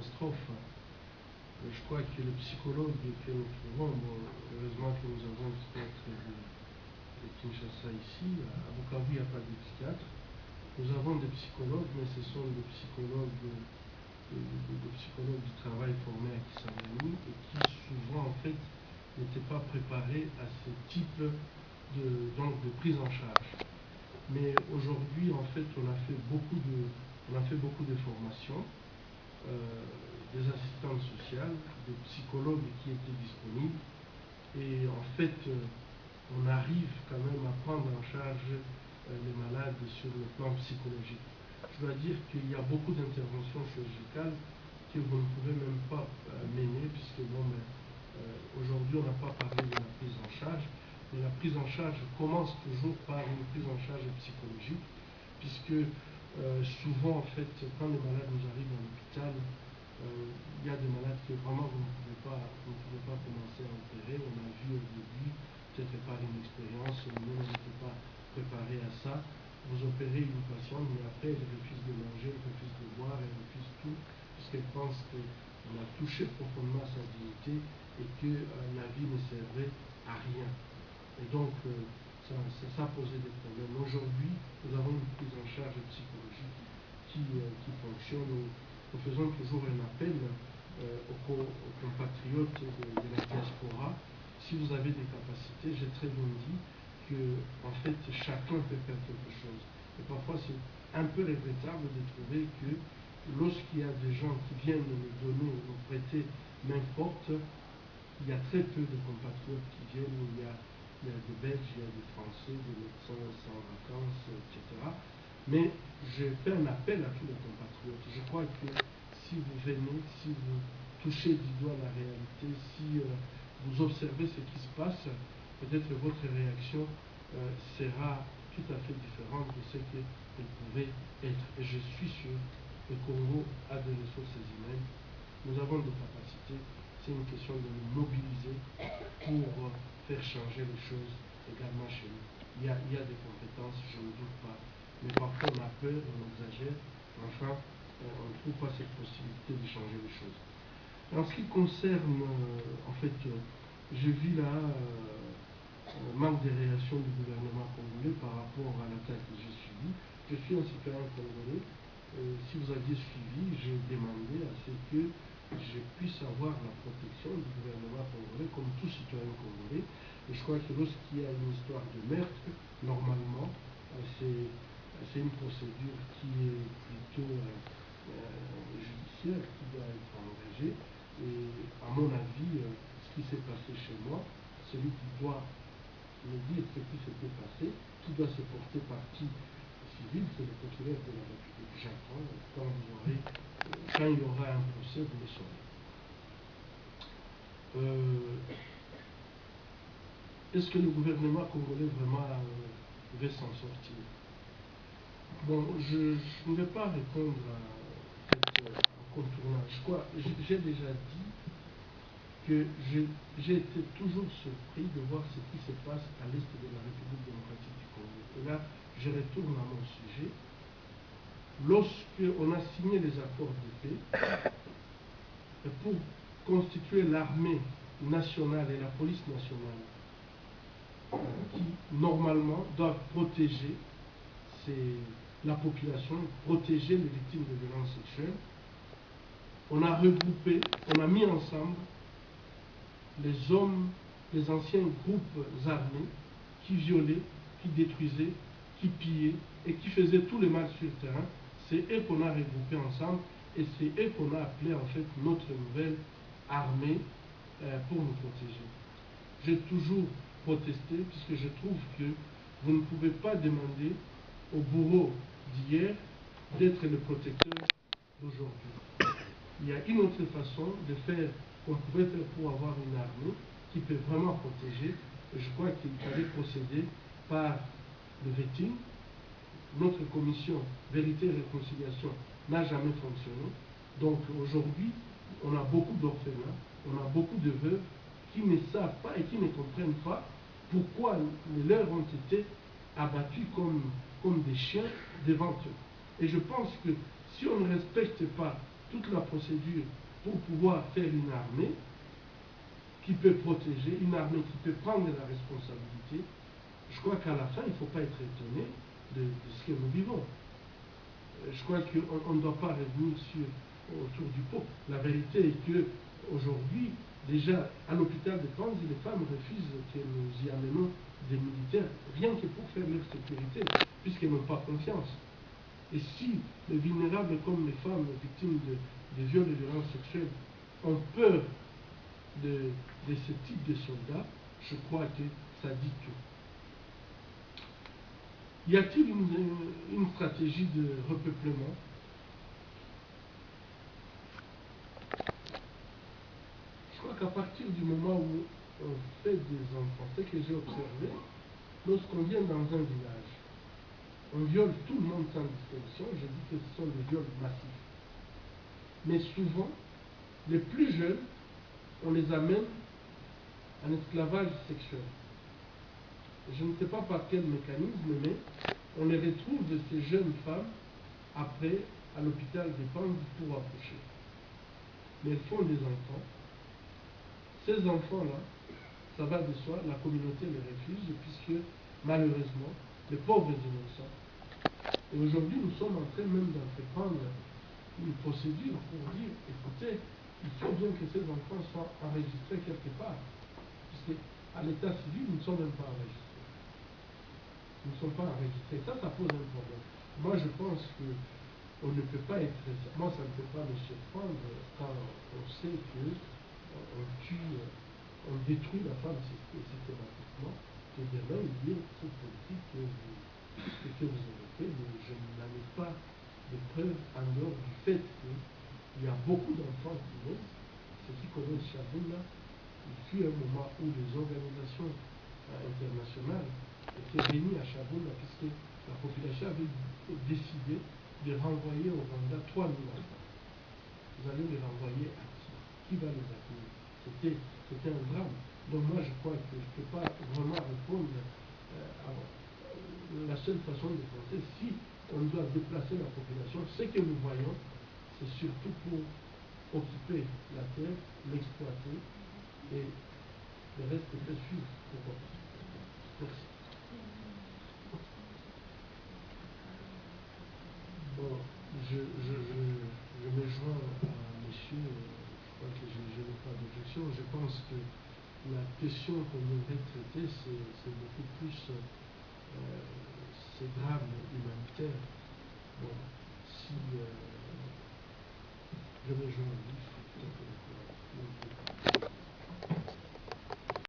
catastrophe. Je crois que le psychologue que nous trouvons, bon, heureusement que nous avons peut-être de Kinshasa ici, à Bukavu il n'y a pas de psychiatre. Nous avons des psychologues, mais ce sont des psychologues du travail formés à Kisangani et qui souvent en fait n'étaient pas préparés à ce type de prise en charge. Mais aujourd'hui en fait on a fait beaucoup de formations, des assistantes sociales, des psychologues qui étaient disponibles et en fait on arrive quand même à prendre en charge les malades sur le plan psychologique. Je dois dire qu'il y a beaucoup d'interventions chirurgicales que vous ne pouvez même pas mener, puisque aujourd'hui on n'a pas parlé de la prise en charge, mais la prise en charge commence toujours par une prise en charge psychologique, puisque souvent en fait quand les malades nous arrivent à l'hôpital, il y a des malades que vraiment vous ne pouvez pas commencer à opérer. On a vu au début, peut-être par une expérience, nous n'étions pas préparés à ça. Vous opérez une patiente, mais après elle refuse de manger, elle refuse de boire, elle refuse tout, puisqu'elle pense qu'on a touché profondément sa dignité et que la vie ne servait à rien. Et donc, ça posait des problèmes. Aujourd'hui, nous avons une prise en charge psychologique qui fonctionne. Nous faisons toujours un appel aux compatriotes de la diaspora. Si vous avez des capacités, j'ai très bien dit que en fait chacun peut faire quelque chose. Et parfois c'est un peu regrettable de trouver que lorsqu'il y a des gens qui viennent nous donner, nous prêter main forte, il y a très peu de compatriotes qui viennent. Il y a des Belges, il y a des Français, des médecins sans vacances, etc. Mais je fais un appel à tous les compatriotes. Je crois que si vous venez, si vous touchez du doigt la réalité, si vous observez ce qui se passe, peut-être votre réaction sera tout à fait différente de ce qu'elle pouvait être. Et je suis sûr que le Congo a des ressources humaines. Nous avons des capacités. C'est une question de nous mobiliser pour faire changer les choses également chez nous. Il y a des compétences, je ne doute pas. Mais parfois on a peur, on exagère. Enfin, on ne trouve pas cette possibilité de changer les choses. En ce qui concerne, en fait, je vis là manque de réaction du gouvernement congolais par rapport à l'attaque que j'ai subie. Je suis un citoyen congolais. Si vous aviez suivi, j'ai demandé à ce que je puisse avoir la protection du gouvernement congolais comme tout citoyen congolais. Et je crois que lorsqu'il y a une histoire de meurtre, normalement, c'est une procédure qui est plutôt judiciaire, qui doit être engagée. Et à mon avis, ce qui s'est passé chez moi, celui qui doit me dire ce qui s'était passé, qui doit se porter partie civile, c'est le procureur de la République. J'attends, quand il y aura un procès, vous le saurez. Est-ce que le gouvernement congolais vraiment veut s'en sortir? Bon, je ne vais pas répondre à cette contournage. Je crois, j'ai déjà dit que j'ai été toujours surpris de voir ce qui se passe à l'est de la République démocratique du Congo. Et là, je retourne à mon sujet. Lorsqu'on a signé les accords de paix, pour constituer l'armée nationale et la police nationale, qui normalement doivent protéger la population, protéger les victimes de violences sexuelles, on a regroupé, on a mis ensemble les hommes, les anciens groupes armés qui violaient, qui détruisaient, qui pillaient et qui faisaient tout le mal sur le terrain. C'est eux qu'on a regroupés ensemble et c'est eux qu'on a appelé en fait notre nouvelle armée pour nous protéger. J'ai toujours protesté puisque je trouve que vous ne pouvez pas demander au bourreau d'hier d'être le protecteur d'aujourd'hui. Il y a une autre façon de faire qu'on pouvait faire pour avoir une armée qui peut vraiment protéger. Et je crois qu'il fallait procéder par le vetting. Notre commission Vérité et Réconciliation n'a jamais fonctionné. Donc aujourd'hui, on a beaucoup d'orphelins, on a beaucoup de veuves qui ne savent pas et qui ne comprennent pas pourquoi les leurs ont été abattus comme des chiens devant eux. Et je pense que si on ne respecte pas toute la procédure pour pouvoir faire une armée qui peut protéger, une armée qui peut prendre la responsabilité, je crois qu'à la fin, il ne faut pas être étonné de ce que nous vivons. Je crois qu'on ne doit pas revenir autour du pot. La vérité est que aujourd'hui, déjà, à l'hôpital de Panzi, les femmes refusent que nous y amenons des militaires, rien que pour faire leur sécurité, puisqu'elles n'ont pas confiance. Et si les vulnérables comme les femmes victimes de viols et de violences sexuelles ont peur de ce type de soldats, je crois que ça dit tout. Y a-t-il une stratégie de repeuplement? Je crois qu'à partir du moment où on fait des enfants, ce que j'ai observé, lorsqu'on vient dans un village, on viole tout le monde sans distinction, je dis que ce sont des viols massifs. Mais souvent, les plus jeunes, on les amène en esclavage sexuel. Je ne sais pas par quel mécanisme, mais on les retrouve, ces jeunes femmes, après, à l'hôpital des Panzi pour accoucher. Mais elles font des enfants. Ces enfants-là, ça va de soi, la communauté les refuse, puisque, malheureusement, les pauvres innocents. Et aujourd'hui, nous sommes en train même d'entreprendre une procédure pour dire, écoutez, il faut bien que ces enfants soient enregistrés quelque part. Puisque, à l'état civil, nous ne sommes même pas enregistrés. Nous ne sommes pas enregistrés. Ça pose un problème. Moi, je pense qu'on ne peut pas être... Moi, ça ne peut pas me surprendre quand on sait qu'on tue, on détruit la femme systématiquement, que demain, il y ait cette politique que vous évoquez, mais je n'en ai pas de preuves en dehors du fait qu'il y a beaucoup d'enfants qui naissent. Ceux qui connaissent Chaboula, il fut un moment où les organisations internationales étaient venues à Chaboula, puisque la population avait décidé de renvoyer au Rwanda 3 000 enfants. Vous allez les renvoyer à qui? Qui va les accueillir? C'était un drame. Donc moi, je crois que je ne peux pas vraiment répondre à la seule façon de penser. Si on doit déplacer la population, ce que nous voyons, c'est surtout pour occuper la terre, l'exploiter, et le reste peut suivre. Pourquoi pas? Merci. Bon, je me joins à monsieur, je crois que je n'ai pas d'objection. Je pense que la question qu'on devrait traiter, c'est beaucoup plus ces drames humanitaires. Bon, si je me joins à lui, je suis tout à fait d'accord.